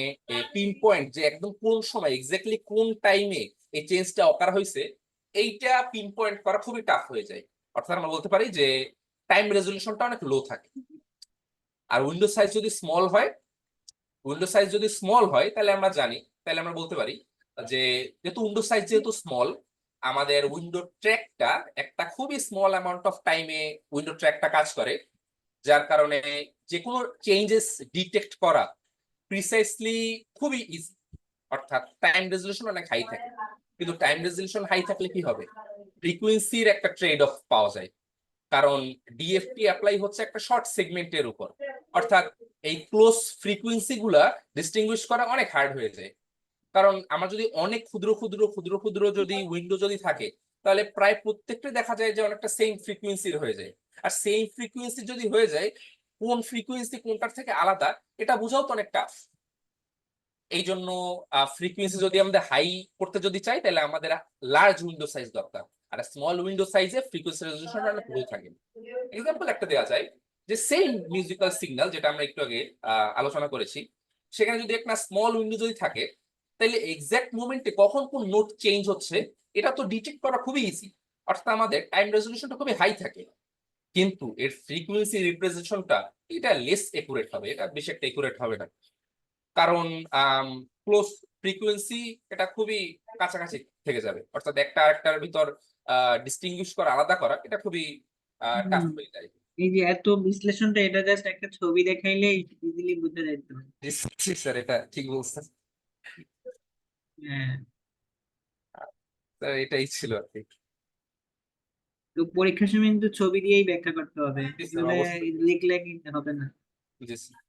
পিন পয়েন্ট যে একদম কোন সময় এক্স্যাক্টলি কোন টাইমে এই চেঞ্জটা অকার হয়েছে, এইটা পিন পয়েন্ট করা খুবই টাফ হয়ে যায়। অর্থাৎ আমরা বলতে পারি যে টাইম রেজলিউশনটা অনেক লো থাকে। আর উইন্ডো সাইজ যদি স্মল হয়, তাহলে আমরা জানি, তাহলে আমরা বলতে পারি যে যেহেতু উইন্ডো সাইজ যেহেতু স্মল, আমাদের উইন্ডো ট্র্যাকটা একটা খুবই স্মল অ্যামাউন্ট অফ টাইমে উইন্ডো ট্র্যাকটা কাজ করে। যার কারণে যে কোনো চেঞ্জেস ডিটেক্ট করা প্রিসাইসলি খুবই ইজি। অর্থাৎ টাইম রেজলিউশন অনেক হাই থাকে। কিন্তু টাইম রেজলিউশন হাই থাকলে কি হবে, ফ্রিকুয়েন্সির একটা ট্রেড অফ পাওয়া যায়। কারণ ডিএফটি অ্যাপ্লাই হচ্ছে একটা শর্ট সেগমেন্টের উপর, অর্থাৎ এই ক্লোজ ফ্রিকুয়েন্সি গুলা ডিস্টিংগুইশ করা অনেক হার্ড হয়ে যায়। কারণ আমার যদি অনেক ক্ষুদ্র ক্ষুদ্র ক্ষুদ্র ক্ষুদ্র যদি উইন্ডো যদি থাকে, তাহলে প্রায় প্রত্যেকটা দেখা যায় যে অনেকটা সেম ফ্রিকুয়েন্সির হয়ে যায়। আর সেম ফ্রিকুয়েন্সি যদি হয়ে যায়, কোন ফ্রিকুয়েন্সি কোনটার থেকে আলাদা এটা বোঝাও তো অনেক টাফ। এই জন্য ফ্রিকুয়েন্সি যদি আমাদের হাই করতে যদি চাই, তাহলে আমাদের লার্জ উইন্ডো সাইজ দরকার। আর স্মল উইন্ডো সাইজে ফ্রিকুয়েন্সি রেজলিউশন অনেক লো থাকে। এক্সাম্পল একটা দেওয়া যায়, যে সেম মিউজিক্যাল সিগন্যাল যেটা আমরা একটু আগে আলোচনা করেছি, সেখানে যদি একটা স্মল উইন্ডো যদি থাকে, তাহলে এক্সাক্ট মোমেন্টে কখন কোন নোট চেঞ্জ হচ্ছে এটা তো ডিটেক্ট করা খুবই ইজি। অর্থাৎ আমাদের টাইম রেজলিউশনটা খুবই হাই থাকে, কিন্তু এর ফ্রিকুয়েন্সি রিপ্রেজেন্টেশনটা এটা লেস একুরেট হবে, এটা বেশি একটা একুরেট হবে না। কারণ ক্লোজ ফ্রিকুয়েন্সি এটা খুবই কাছাকাছি থেকে যাবে, অর্থাৎ একটা আরেকটার ভিতর ডিস্টিংগুইশ করা, আলাদা করা এটা খুবই টাফ হুম, হয়ে যায়। এই যে এত বিশ্লেষণটা, এটা জাস্ট একটা ছবি দেখাইলে ইজিলি বুঝা যেত। জি জি স্যার, এটা ঠিক বলছেন। হ্যাঁ, স্যার এটাই ছিল আর কি। তো পরীক্ষার সময় কিন্তু ছবি দিয়েই ব্যাখ্যা করতে হবে, জি স্যার, এগুলো অবশ্যই। লিখলে কিন্তু হবে না। জি স্যার।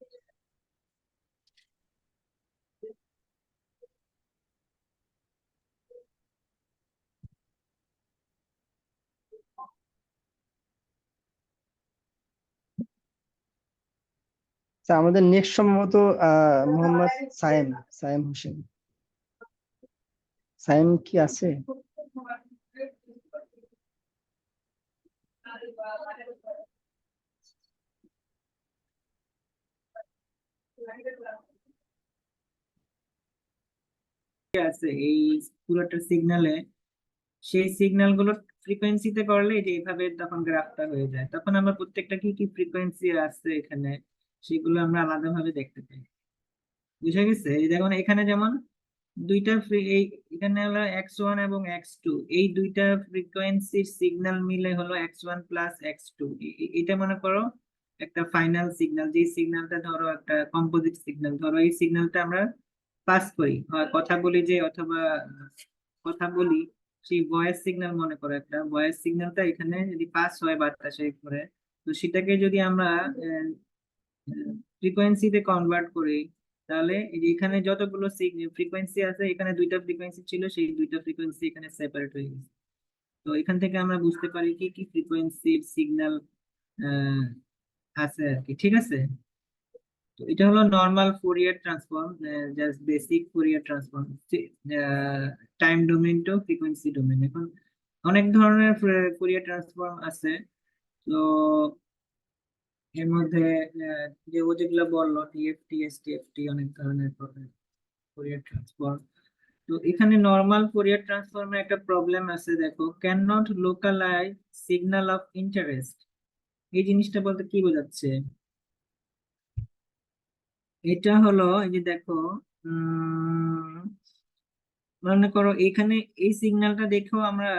তা আমাদের নেক্সট সম্ভবত মোহাম্মদ সায়েম, সায়েম হোসেন। সায়েম কি আছে? আছে এই পুরোটা সিগনালে, সেই সিগন্যাল গুলো ফ্রিকোয়েন্সিতে করলে এই যে এইভাবে তখন গ্রাফটা হয়ে যায়, তখন আমরা প্রত্যেকটা কি কি ফ্রিকোয়েন্সি আছে এখানে সেগুলো আমরা আলাদাভাবে দেখতে পাই। বুঝা গেছে? এই দেখুন এখানে যেমন দুইটা এই এখানে হলো x1 এবং x2, এই দুইটা ফ্রিকোয়েন্সির সিগন্যাল মিলে হলো x1 প্লাস x2। এটা মনে করো একটা ফাইনাল সিগন্যাল, যে সিগন্যালটা ধরো একটা কম্পোজিট সিগন্যাল, ধরো এই সিগন্যালটা আমরা পাস করি, হয় কথা বলি যে, অথবা কথা বলি, সেই ভয়েস সিগন্যাল মনে করো, একটা ভয়েস সিগন্যালটা এখানে যদি পাস হয় বাতাসে করে, তো সেটাকে যদি আমরা ফ্রিকোয়েন্সিতে কনভার্ট করি, তাহলে এই যে এখানে যতগুলো ফ্রিকোয়েন্সি আছে, এখানে দুইটা ফ্রিকোয়েন্সি ছিল, সেই দুইটা ফ্রিকোয়েন্সি এখানে সেপারেট হয়ে গেছে। তো এখান থেকে আমরা বুঝতে পারি কি কি ফ্রিকোয়েন্সির সিগন্যাল আছে আর কি। ঠিক আছে, তো এটা হলো normal Fourier transform, just basic Fourier transform, time domain to frequency domain. এখন অনেক ধরনের ফুরিয়ার ট্রান্সফর্ম আছে। তো এর মধ্যে যে ও যেগুলো বললো, টিএফটি, এসটিএফটি, অনেক ধরনের ফুরিয়ার ট্রান্সফর্ম। তো এখানে নর্মাল ফুরিয়ার ট্রান্সফর্মে একটা প্রবলেম আছে, দেখো, can not localise signal of interest. এই জিনিসটা বলতে কি বোঝাচ্ছে? এটা হলো এই যে দেখো, মনে করো এখানে এই সিগন্যালটা দেখো আমরা,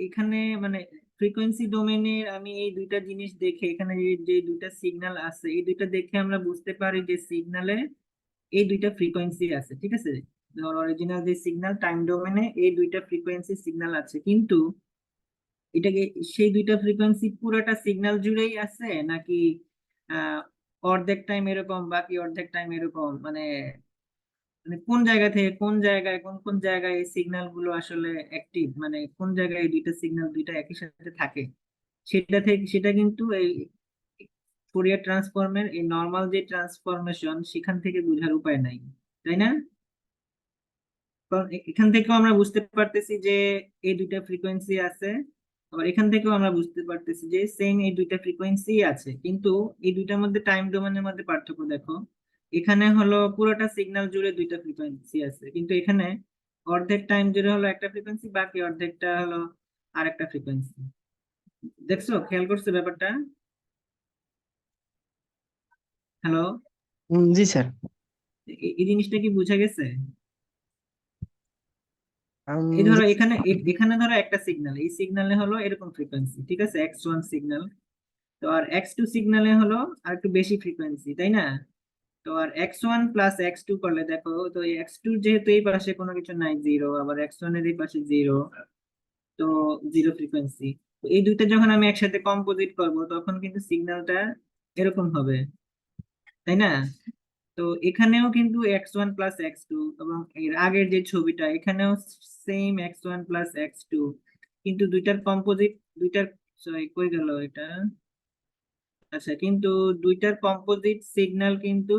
এখানে মানে ফ্রিকোয়েন্সি ডোমেনের আমি এই দুইটা জিনিস দেখে, এখানে যে যে দুইটা সিগন্যাল আছে, এই দুইটা দেখে আমরা বুঝতে পারি যে সিগন্যালে এই দুইটা ফ্রিকোয়েন্সি আছে। ঠিক আছে, ধর অরিজিনাল যে সিগন্যাল টাইম ডোমেনে এই দুইটা ফ্রিকোয়েন্সি সিগন্যাল আছে, কিন্তু এটাকে সেই দুইটা ফ্রিকোয়েন্সি পুরোটা সিগন্যাল জুড়েই আছে, নাকি আহ অর্ধেক টাইম এরকম, বাকি অর্ধেক টাইম এরকম, মানে মানে কোন জায়গা থেকে কোন জায়গায়, কোন কোন জায়গায় এই সিগন্যাল গুলো আসলে অ্যাক্টিভ, মানে কোন জায়গায় এই দুইটা সিগন্যাল দুইটা একই সাথে থাকে, সেটা থেকে সেটা কিন্তু এই ফুরিয়ার ট্রান্সফর্মের এই নর্মাল যে ট্রান্সফরমেশন সেখান থেকে বোঝার উপায় নাই, তাই না? কারণ এখান থেকেও আমরা বুঝতে পারতেছি যে এই দুইটা ফ্রিকোয়েন্সি আছে, আবার এখান থেকেও আমরা বুঝতে পারতেছি যে সেম এই দুইটা ফ্রিকোয়েন্সি আছে, কিন্তু এই দুইটার মধ্যে টাইম ডোমেনের মধ্যে পার্থক্য দেখো। এখানে হলো পুরোটা সিগন্যাল জুড়ে দুইটা ফ্রিকোয়েন্সি আছে, কিন্তু এখানে অর্ধেক টাইম জুড়ে হলো একটা ফ্রিকোয়েন্সি, বাকি অর্ধেকটা হলো আরেকটা ফ্রিকোয়েন্সি। দেখছো, খেয়াল করছো ব্যাপারটা? হ্যালো, জি স্যার। এই জিনিসটা কি বুঝা গেছে? এই উম, ধরো এখানে এখানে ধরো একটা সিগন্যাল, এই সিগন্যালে হলো এরকম ফ্রিকোয়েন্সি, ঠিক আছে, x1 সিগন্যাল। তো আর x2 সিগন্যালে হলো আর একটু বেশি ফ্রিকোয়েন্সি, তাই না? তো আর x1 প্লাস x2 করলে দেখো, তো x2 যেহেতু এই পাশে কোনো কিছু নাই, জিরো, আবার x1 এর এই পাশে জিরো, তো জিরো ফ্রিকোয়েন্সি। এই দুইটা যখন আমি একসাথে কম্পোজিট করব তখন কিন্তু সিগন্যালটা এরকম হবে, তাই না? তো এখানেও কিন্তু x1 প্লাস x2, এবং এর আগের যে ছবিটা এখানেও সেম x1 প্লাস x2, কিন্তু দুইটার কম্পোজিট, দুইটার, সরি কই গেল এটা, আচ্ছা, কিন্তু দুইটার কম্পোজিট সিগন্যাল কিন্তু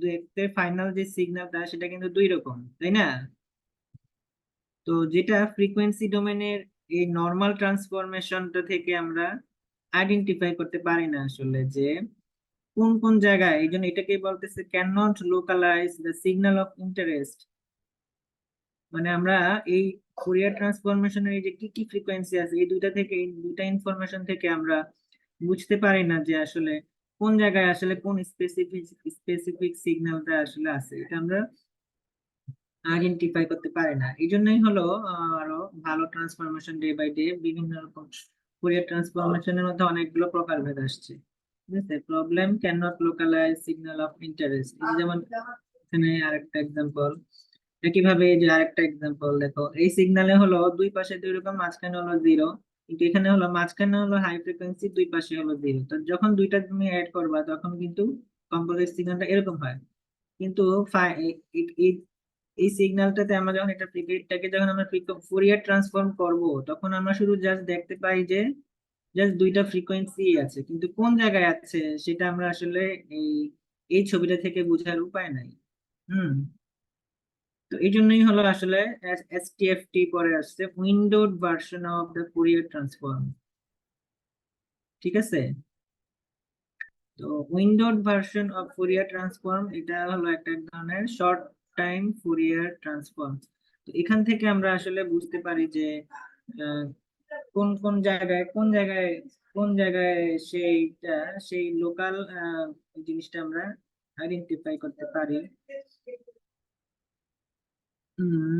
দেখতে, ফাইনাল যে সিগন্যালটা সেটা কিন্তু দুই রকম, তাই না? তো যেটা ফ্রিকোয়েন্সি ডোমেনের এই নর্মাল ট্রান্সফরমেশনটা থেকে আমরা আইডেন্টিফাই করতে পারি না আসলে, যে কোন কোন জায়গায়, এই জন্য এটাকে বলতেছে can not localise the signal of interest. মানে আমরা এই ফুরিয়ার ট্রান্সফরমেশনের এই যে কি কি ফ্রিকোয়েন্সি আছে, এই দুইটা থেকে, এই দুইটা ইনফরমেশন থেকে আমরা বুঝতে পারি না যে আসলে কোন জায়গায় আসলে কোন স্পেসিফিক স্পেসিফিক সিগন্যালটা আসলে আছে, এটা আমরা আইডেন্টিফাই করতে পারি না। এই জন্যই হলো আরো ভালো ট্রান্সফরমেশন ডে বাই ডে বিভিন্ন রকম ফুরিয়ার ট্রান্সফরমেশনের মধ্যে অনেকগুলো প্রকারভেদ আসছে। ঠিক আছে, problem can not localise signal of interest, যেমন এখানে আরেকটা এক্সাম্পল। একইভাবে এই যে আরেকটা এক্সাম্পল দেখো, এই সিগন্যালে হলো দুই পাশে দুই রকম, মাঝখানে হলো জিরো, কিন্তু এখানে হলো মাঝখানে হলো হাই ফ্রিকোয়েন্সি, দুই পাশে হলো জিরো। তো যখন দুইটা তুমি অ্যাড করবা তখন কিন্তু কম্পোজিট সিগন্যালটা এরকম হয়। কিন্তু এই সিগন্যালটাতে আমরা যখন এটা এটাকে যখন আমরা ফুরিয়ার ট্রান্সফর্ম করব, তখন আমরা শুধু জাস্ট দেখতে পাই যে জাস্ট দুইটা ফ্রিকোয়েন্সি আছে, কিন্তু কোন জায়গায় আছে সেটা আমরা আসলে এই এই ছবিটা থেকে বোঝার উপায় নাই। হুম। তো এই জন্যই হলো আসলে এসটিএফটি পরে আসছে, windowed version of the Fourier transform. ঠিক আছে, তো windowed version of Fourier transform এটা হলো একটা এক ধরনের শর্ট টাইম ফুরিয়ার ট্রান্সফর্ম। তো এখান থেকে আমরা আসলে বুঝতে পারি যে আহ, কোন কোন জায়গায় কোন জায়গায় সেইটা, সেই লোকাল জিনিসটা আমরা আইডেন্টিফাই করতে পারি।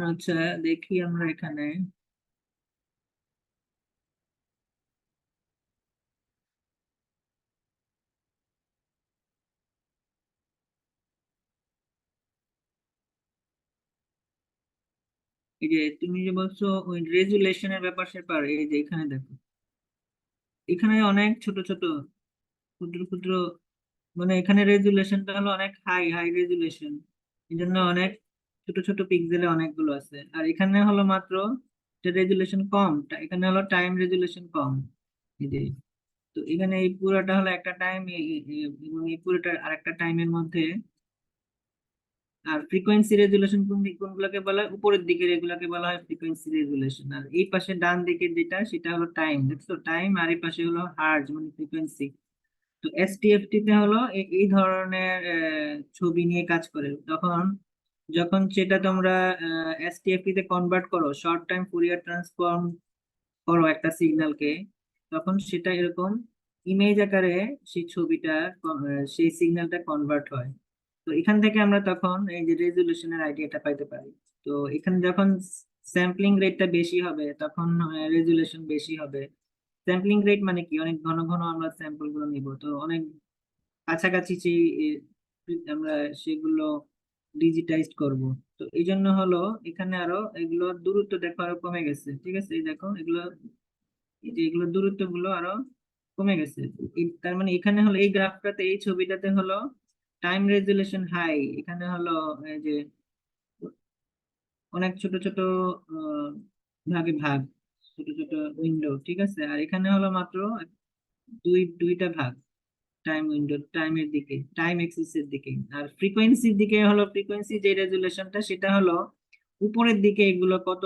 আচ্ছা, দেখি আমরা এখানে এই যে তুমি যে বলছো ওই রেজুলেশনের ব্যাপার স্যাপার, এই যে এখানে দেখো, এখানে অনেক ছোট ছোট ক্ষুদ্র ক্ষুদ্র, মানে এখানে রেজুলেশনটা হলো অনেক হাই হাই রেজুলেশন, এই জন্য অনেক ছোট ছোট পিক্সেলে অনেকগুলো আছে। আর এখানে হলো মাত্র রেজুলেশন কম, এখানে হলো টাইম রেজুলেশন কম। এই যে, তো এখানে এই পুরোটা হলো একটা টাইম, এবং এই পুরোটা আরেকটা টাইমের মধ্যে। আর ফ্রিকোয়েন্সি রেজুলেশন কোনগুলোকে বলা হয়, উপরের দিকের এগুলাকে বলা হয় ফ্রিকোয়েন্সি রেজুলেশন, আর এই পাশে ডান দিকের যেটা সেটা হলো টাইম, দেখছো টাইম, আর এই পাশে হলো হার্জ মানে ফ্রিকোয়েন্সি। তো এসটিএফটি তে হলো এই ধরনের ছবি নিয়ে কাজ করে। তখন যখন সেটা তোমরা এসটিএফটি তে কনভার্ট করো, শর্ট টাইম ফুরিয়ার ট্রান্সফর্ম করো একটা সিগন্যালকে, তখন সেটা এরকম ইমেজ আকারে সেই ছবিটা সেই সিগন্যালটা কনভার্ট হয়। তো এখান থেকে আমরা তখন এই যে রেজুলেশনের আইডিয়াটা পাইতে পারি। তো এখানে যখন স্যাম্পলিং রেটটা বেশি হবে তখন রেজুলেশন বেশি হবে। স্যাম্পলিং রেট মানে কি, অনেক ঘন ঘন আমরা স্যাম্পল গুলো নিব, তো অনেক কাছাকাছি সেই আমরা সেগুলো ডিজিটাইজড করব। তো এই জন্য হলো এখানে আরো এগুলোর দূরত্ব দেখো আরো কমে গেছে। ঠিক আছে, এই দেখো এগুলো, এই যে এগুলোর দূরত্ব গুলো আরো কমে গেছে। তার মানে এখানে হলো এই গ্রাফটাতে, এই ছবিটাতে হলো টাইম রেজুলেশন হাই, এখানে হলো এই যে অনেক ছোট ছোট আহ, ভাগে ভাগ, ছোট ছোট উইন্ডো। ঠিক আছে, আর এখানে হলো মাত্র দুইটা ভাগ, টাইম উইন্ডো, টাইমের দিকে, টাইম এক্সিস এর দিকে। আর ফ্রিকোয়েন্সির দিকে হলো ফ্রিকোয়েন্সি যে রেজুলেশনটা সেটা হলো উপরের দিকে, এগুলো কত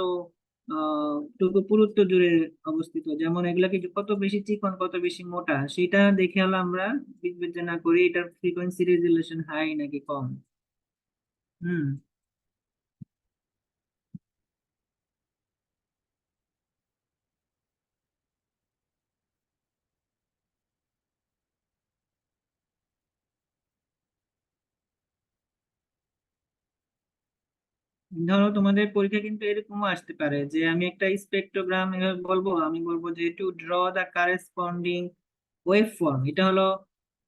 টুকু পুরুত্ব জুড়ে অবস্থিত, যেমন এগুলাকে কত বেশি চিকন কত বেশি মোটা সেটা দেখে হলো আমরা বিবেচনা করি এটার ফ্রিকোয়েন্সি রেজুলেশন হাই নাকি কম। হুম। ধরো তোমাদের পরীক্ষা কিন্তু এরকমও আসতে পারে যে আমি একটা স্পেক্ট্রোগ্রাম বলবো, আমি বলবো যে to draw the corresponding wave form, এটা হলো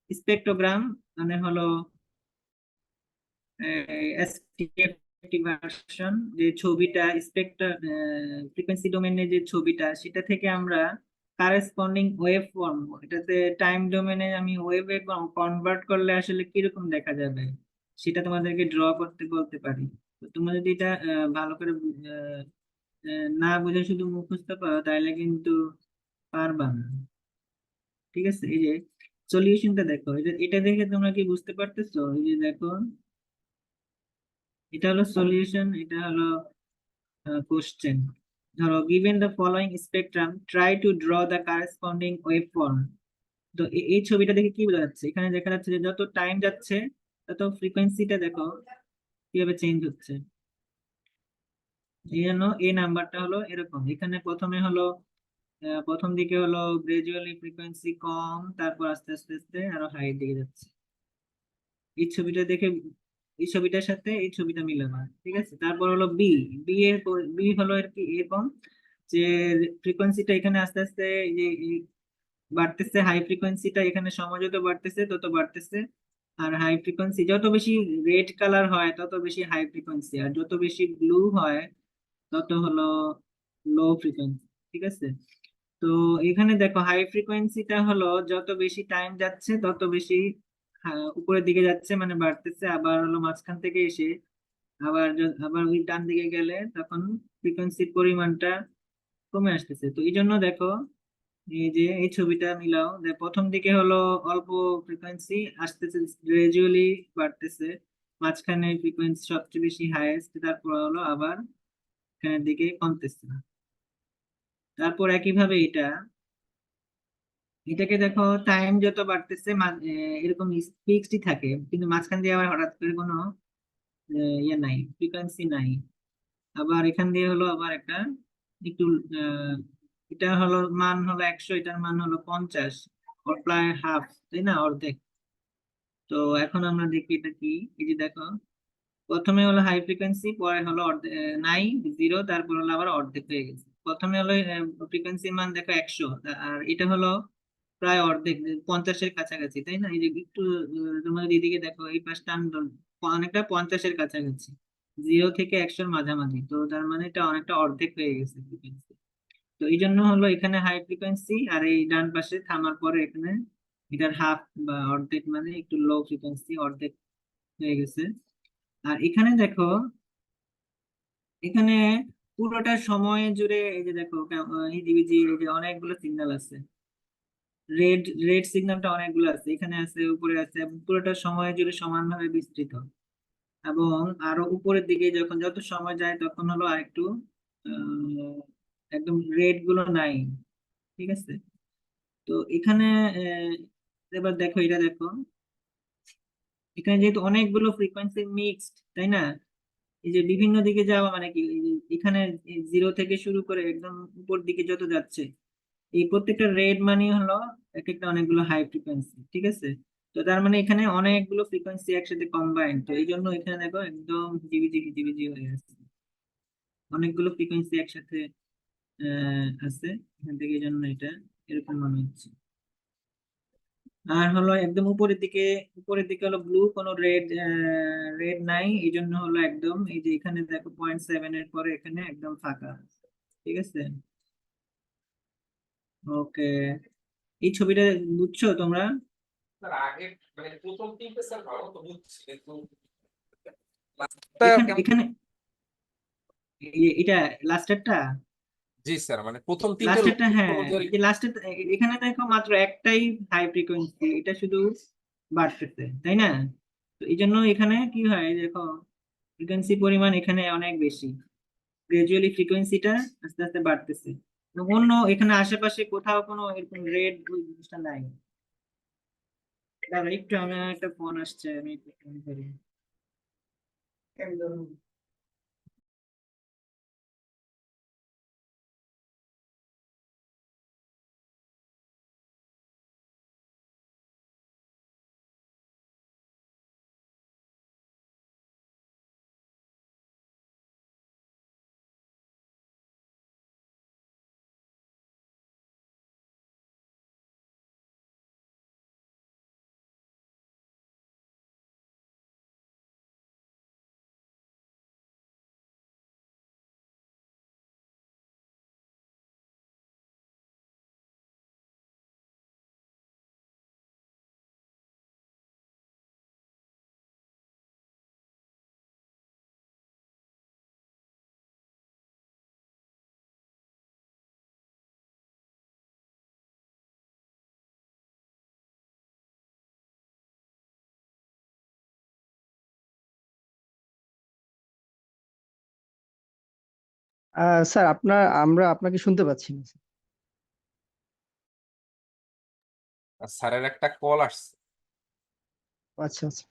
স্পেক্ট্রোগ্রাম, মানে হলো এসটিএফটি ভার্সন, যে ছবিটা স্পেক্ট্রা ফ্রিকোয়েন্সি ডোমেনে যে ছবিটা, সেটা থেকে আমরা কারেসপন্ডিং ওয়েভ ফর্ম, এটাতে টাইম ডোমেনে আমি ওয়েভে কনভার্ট করলে আসলে কিরকম দেখা যাবে সেটা তোমাদেরকে ড্র করতে বলতে পারি। তো তোমরা যদি এটা ভালো করে না বুঝে শুধু মুখস্থ করো তাহলে কিন্তু পারবা না। ঠিক আছে, এই যে সলিউশনটা দেখো, এটা এটা দেখে তোমরা কি বুঝতে পারতেছো? এই যে দেখো, এটা হলো সলিউশন, এটা হলো কোশ্চেন। ধরো, given the following spectrum, try to draw the corresponding waveform. তো এই ছবিটা দেখে কি বোঝা যাচ্ছে? এখানে দেখা যাচ্ছে যে যত টাইম যাচ্ছে তত ফ্রিকোয়েন্সিটা দেখো কিভাবে চেঞ্জ হচ্ছে। এই জন্য এই নাম্বারটা হলো এরকম। এখানে প্রথমে হলো প্রথম দিকে হলো গ্রাজুয়ালি ফ্রিকোয়েন্সি কম, তারপর আস্তে আস্তে আস্তে আরো হাই দিকে যাচ্ছে। এই ছবিটা দেখে এই ছবিটার সাথে এই ছবিটা মিলাবা, ঠিক আছে? তারপর হলো বি। বি হলো আর কি এরকম যে ফ্রিকোয়েন্সিটা এখানে আস্তে আস্তে এই যে বাড়তেছে, হাই ফ্রিকোয়েন্সিটা এখানে সময় যত বাড়তেছে তত বাড়তেছে। আর হাই ফ্রিকোয়েন্সি যত বেশি রেড কালার হয় তত বেশি হাই ফ্রিকোয়েন্সি, আর যত বেশি ব্লু হয় তত হলো লো ফ্রিকোয়েন্সি। ঠিক আছে, তো এখানে দেখো হাই ফ্রিকোয়েন্সিটা হলো যত বেশি টাইম যাচ্ছে তত বেশি উপরের দিকে যাচ্ছে, মানে বাড়তেছে। আবার হলো মাঝখান থেকে এসে আবার ওই ডান দিকে গেলে তখন ফ্রিকোয়েন্সির পরিমাণটা কমে আসতেছে। তো এই জন্য দেখো, এই যে এই ছবিটা মিলাও, যে প্রথম দিকে হলো অল্প ফ্রিকোয়েন্সি আসতেছে, গ্রাজুয়ালি বাড়তেছে, মাঝখানে ফ্রিকোয়েন্সি সবচেয়ে বেশি হাইয়েস্ট, তারপর হলো আবার এখানের দিকে কমতেছে। তারপর একইভাবে এটাকে দেখো, টাইম যত বাড়তেছে এরকম ফিক্সডই থাকে, কিন্তু মাঝখান দিয়ে আবার হঠাৎ করে কোনো ইয়ে নাই, ফ্রিকোয়েন্সি নাই। আবার এখান দিয়ে হলো আবার একটা একটু আহ, এটা হলো মান হলো 100, এটার মান হলো 50, ওর প্রায় হাফ, তাই না, অর্ধেক। তো এখন আমরা দেখি এটা কি। এই যে দেখো, প্রথমে হলো হাই ফ্রিকোয়েন্সি, পরে হলো অর্ধেক, নাই, জিরো, তারপর হলো আবার অর্ধেক হয়ে গেছে। প্রথমে হলো ফ্রিকোয়েন্সির মান দেখো 100, আর এটা হলো প্রায় অর্ধেক, 50-এর কাছাকাছি, তাই না? এই যে একটু তোমার এদিকে দেখো, এই পাঁচটা অনেকটা 50-এর কাছাকাছি, 0 থেকে 100-র মাঝামাঝি। তো তার মানে এটা অনেকটা অর্ধেক হয়ে গেছে ফ্রিকোয়েন্সি। তো এই জন্য হলো এখানে হাই ফ্রিকোয়েন্সি, আর এই ডান পাশে থামার পরে এখানে এটার হাফ বা অর্ধেক, মানে একটু লো ফ্রিকোয়েন্সি, অর্ধেক হয়ে গেছে। আর এখানে দেখো, এখানে পুরোটা সময় জুড়ে এই যে দেখো হিজিবিজি এই যে অনেকগুলো সিগন্যাল আছে, রেড রেড সিগন্যালটা অনেকগুলো আছে, এখানে আছে, উপরে আছে, এবং পুরোটা সময় জুড়ে সমানভাবে বিস্তৃত। এবং আরো উপরের দিকে যখন যত সময় যায় তখন হলো আরেকটু আহ, একদম রেড গুলো নাই। ঠিক আছে, তো এখানে এবার দেখো, এটা দেখো, এখানে যেহেতু অনেকগুলো ফ্রিকোয়েন্সি মিক্সড, তাই না? এই যে বিভিন্ন দিকে যাওয়া মানে কি, এই যে এখানে 0 থেকে শুরু করে একদম উপর দিকে যত যাচ্ছে, এই প্রত্যেকটা রেড মানে হলো এক একটা অনেকগুলো হাই ফ্রিকোয়েন্সি। ঠিক আছে, তো তার মানে এখানে অনেকগুলো ফ্রিকোয়েন্সি একসাথে কম্বাইন্ড, তো এই জন্য এখানে দেখো একদম জিবিজি হিজিবিজি হয়ে আছে, অনেকগুলো ফ্রিকোয়েন্সি একসাথে আছে এখান থেকে, এই জন্য এটা এরকম মনে হচ্ছে। আর হলো একদম উপরের দিকে হলো ব্লু, কোনো রেড রেড নাই, এই জন্য হলো একদম এই যে এখানে দেখো 0.7-এর পরে এখানে একদম ফাঁকা। ঠিক আছে, ওকে, এই ছবিটা বুঝছো তোমরা? স্যার আগে মানে প্রথম তিনটে স্যার ভালো তো বুঝছি, কিন্তু এখানে কেমন? এখানে এটা লাস্টেরটা, জি স্যার, মানে প্রথম তিনটের লাস্টেরটা, উত্তর হ্যাঁ, অনুযায়ী। এই যে লাস্টের এখানে দেখো মাত্র একটাই হাই ফ্রিকোয়েন্সি, এটা শুধু বাড়তেছে, তাই না? তো এই জন্য এখানে কি হয় দেখো, ফ্রিকোয়েন্সি পরিমাণ এখানে অনেক বেশি, গ্রাজুয়ালি ফ্রিকোয়েন্সিটা আস্তে আস্তে বাড়তেছে। এবং অন্য এখানে আশেপাশে কোথাও কোনো এরকম রেড জিনিসটা নাই। দাঁড়া একটু, আমার একটা ফোন আসছে, আমি একটু ফোন করি। স্যার আমরা আপনাকে শুনতে পাচ্ছি না স্যার। স্যারের একটা কল আসছে। আচ্ছা আচ্ছা।